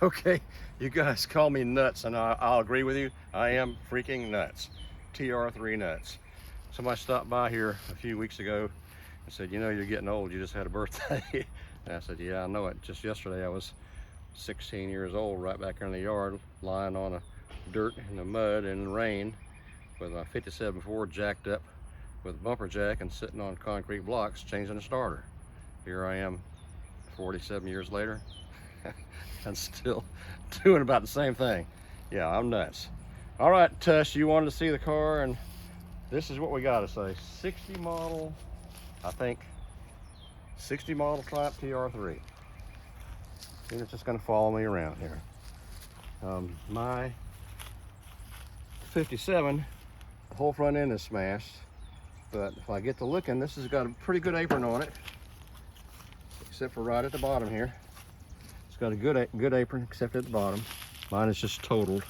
Okay, you guys call me nuts, and I'll agree with you. I am freaking nuts. TR3 nuts. Somebody stopped by here a few weeks ago and said, you know, you're getting old. You just had a birthday. And I said, yeah, I know it. Just yesterday I was 16 years old, right back here in the yard, lying on a dirt in the mud and the rain with a 57 Ford jacked up with a bumper jack and sitting on concrete blocks changing a starter. Here I am 47 years later and still doing about the same thing. Yeah, I'm nuts. All right, Tush, you wanted to see the car, and this is what we got to say. 60 model, I think, 60 model type TR3. And it's just going to follow me around here. My 57, the whole front end is smashed, but if I get to looking, this has got a pretty good apron on it, except for right at the bottom here. It's got a good apron, except at the bottom. Mine is just totaled.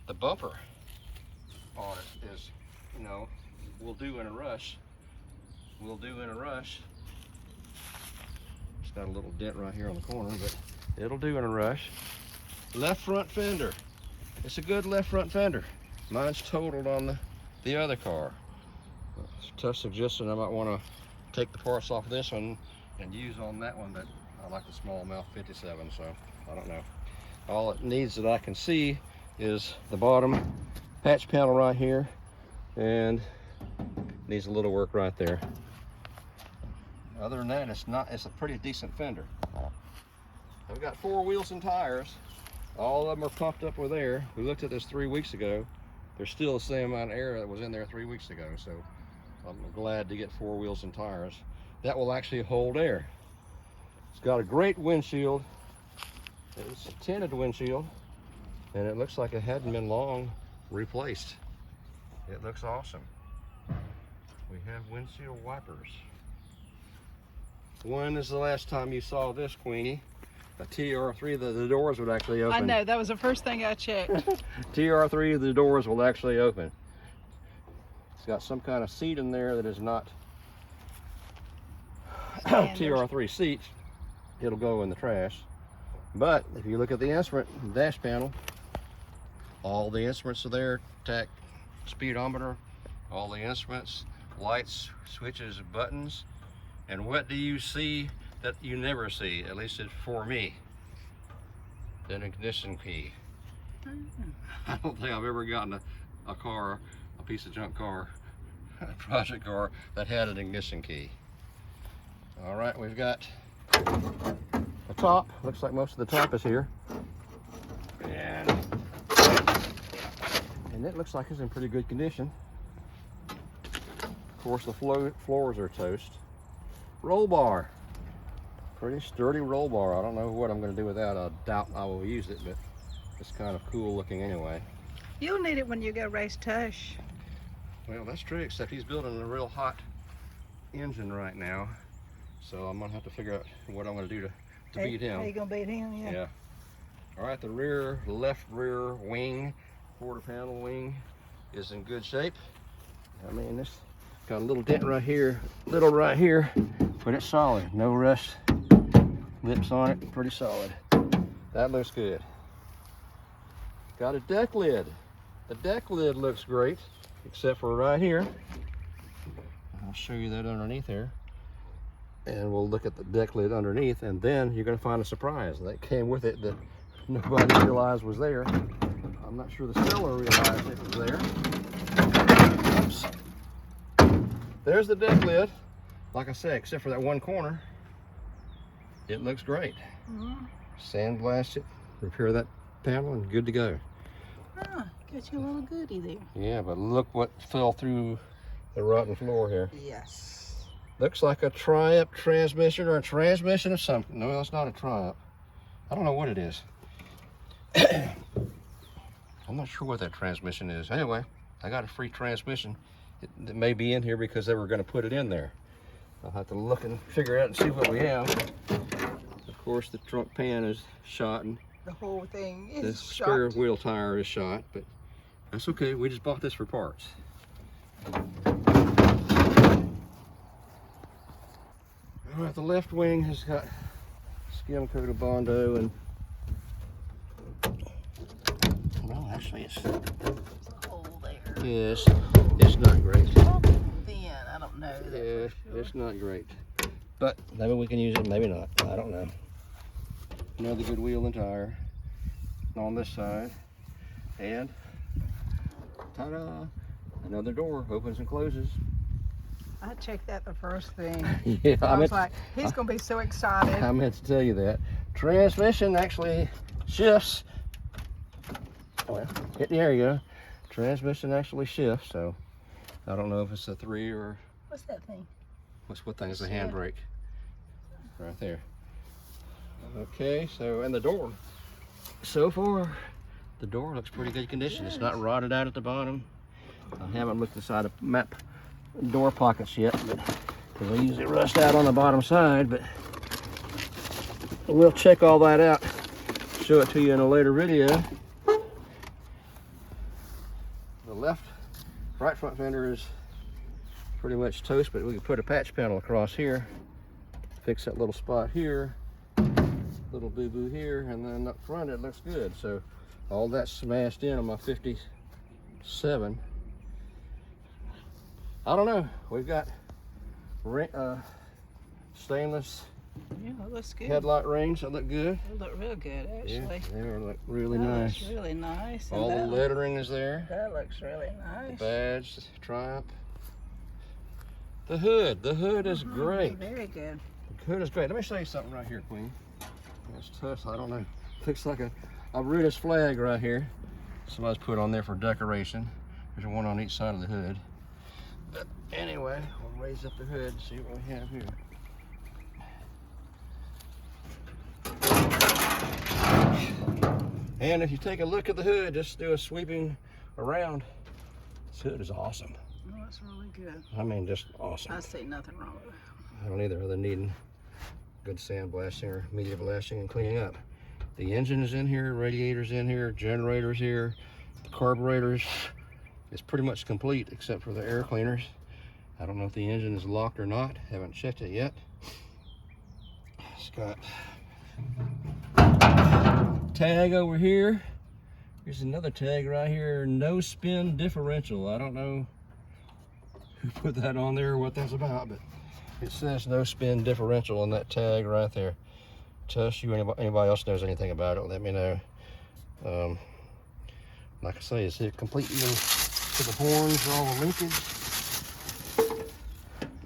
The bumper on it is, you know, will do in a rush. Will do in a rush. It's got a little dent right here on the corner, but it'll do in a rush. Left front fender. It's a good left front fender. Mine's totaled on the other car. Tush suggested I might want to take the parts off this one and use on that one, but I like the small mouth 57, so I don't know. All it needs that I can see is the bottom patch panel right here, and needs a little work right there. Other than that, it's a pretty decent fender. I've got 4 wheels and tires. All of them are pumped up with air. We looked at this 3 weeks ago. There's still the same amount of air that was in there 3 weeks ago, so I'm glad to get 4 wheels and tires. That will actually hold air. It's got a great windshield. It's a tinted windshield, and it looks like it hadn't been long replaced. It looks awesome. We have windshield wipers. When is the last time you saw this, Queenie? A TR3, the doors would actually open. I know, that was the first thing I checked. TR3, the doors will actually open. It's got some kind of seat in there that is not TR3 seat. It'll go in the trash. But if you look at the instrument dash panel, all the instruments are there. Tach, speedometer, all the instruments, lights, switches, buttons. And what do you see that you never see, at least for me? An ignition key. I don't think I've ever gotten a car, a piece of junk car, a project car that had an ignition key. All right, we've got the top. Looks like most of the top is here. And it looks like it's in pretty good condition. Of course, the floors are toast. Roll bar. Pretty sturdy roll bar. I don't know what I'm going to do with that. I doubt I will use it, but it's kind of cool looking anyway. You'll need it when you go race Tush. Well, that's true, except he's building a real hot engine right now. So I'm going to have to figure out what I'm going to do to beat him. How you going to beat him? Yeah. All right, the left rear wing, quarter panel wing is in good shape. I mean, this got a little dent right here, little right here, but it's solid. No rust lips on it, pretty solid. That looks good. Got a deck lid. The deck lid looks great, except for right here. I'll show you that underneath here. And we'll look at the deck lid underneath, and then you're gonna find a surprise that came with it that nobody realized was there. I'm not sure the seller realized it was there. Oops. There's the deck lid. Like I said, except for that one corner, it looks great. Sandblast it, repair that panel, and good to go. Ah, got you a little goodie there. Yeah, but look what fell through the rotten floor here. Yes. Looks like a Triumph transmission, or a transmission of something. No, it's not a Triumph. I don't know what it is. I'm not sure what that transmission is. Anyway, I got a free transmission. It may be in here because they were going to put it in there. I'll have to look and figure out and see what we have. Of course, the trunk pan is shot, and The whole thing is the spare wheel tire is shot, but that's okay. We just bought this for parts. All right, the left wing has got skim coat of Bondo, and well, actually it's There's a hole there. yes, it's not great. Then I don't know. That Yeah, for sure. it's not great, but maybe we can use it, maybe not. I don't know. Another good wheel and tire on this side, and ta-da! Another door opens and closes. I checked that the first thing. Yeah, I was like, he's gonna be so excited. I meant to tell you that. Transmission actually shifts. Well, there you go. Transmission actually shifts, so I don't know if it's a 3 or What's that thing? what thing is the Shift. handbrake? Right there. Okay, so and the door. So far, the door looks pretty good condition. It's not rotted out at the bottom. I haven't looked inside the map door pockets yet, but because they usually rust out on the bottom side, but we'll check all that out, show it to you in a later video. The right front fender is pretty much toast, but we can put a patch panel across here, fix that little spot here, little boo-boo here, and then up front it looks good. So all that's smashed in on my 57. I don't know. We've got stainless Yeah, it looks good. headlight rings that look good. They look real good, actually. Yeah, they look really That nice. looks really nice. And All the that, lettering is there. that looks really nice. Badge, Triumph. The hood is great. Very good. The hood is great. Let me show you something right here, Queen. It's tough. I don't know. Looks like a Brutus flag right here. Somebody's put on there for decoration. There's one on each side of the hood. But anyway, we'll raise up the hood and see what we have here. And if you take a look at the hood, just do a sweeping around. This hood is awesome. Oh, it's really good. I mean, just awesome. I see nothing wrong with it. I don't either, other than needing good sandblasting or media blasting and cleaning up. The engine is in here, radiator's in here, generator's here, the carburetors is pretty much complete except for the air cleaners. I don't know if the engine is locked or not. Haven't checked it yet. It's got tag over here. Here's another tag right here, no spin differential. I don't know who put that on there or what that's about, but it says no spin differential on that tag right there. Tush, anybody else knows anything about it, let me know. Like I say, it's complete even to the horns, all the linkage.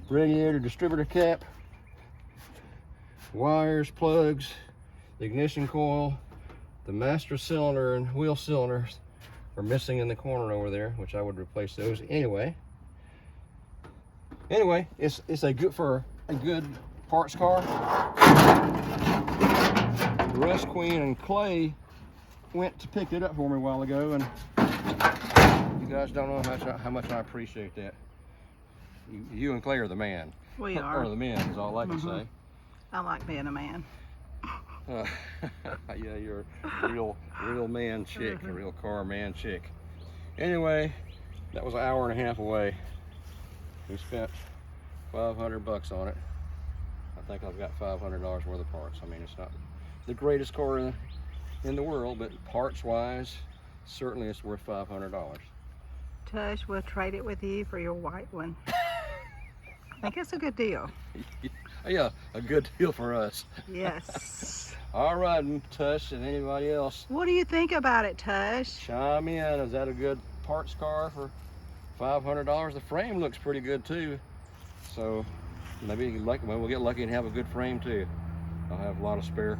Radiator distributor cap, wires, plugs, ignition coil, the master cylinder and wheel cylinders are missing in the corner over there, which I would replace those anyway. Anyway, it's a good parts car. Russ, Queen, and Clay went to pick it up for me a while ago, and you guys don't know how much I appreciate that. You and Clay are the man. We are. Or the men, is all I can say. I like being a man. Yeah, you're a real man chick, a real car man chick. Anyway, that was an hour and a half away. We spent $500 on it. I think I've got $500 worth of parts. I mean, it's not the greatest car in the world, but parts-wise, certainly it's worth $500. Tush, we'll trade it with you for your white one. I think it's a good deal. Yeah, a good deal for us. Yes. All right, Tush, and anybody else, What do you think about it, Tush? chime in. Is that a good parts car for $500? The frame looks pretty good too, so maybe we'll get lucky and have a good frame too. I'll have a lot of spare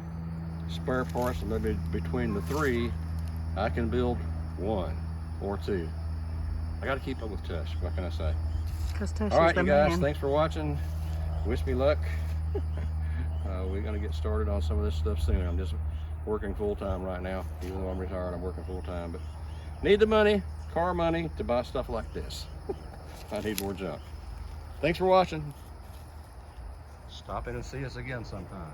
parts, and maybe between the three I can build one or two. I got to keep up with Tush. What can I say? Because Tush All right, is the you guys, man. thanks for watching. Wish me luck. We're gonna get started on some of this stuff soon. I'm just working full-time right now. Even though I'm retired, I'm working full-time, but need the money, car money, to buy stuff like this. I need more junk. Thanks for watching. Stop in and see us again sometime.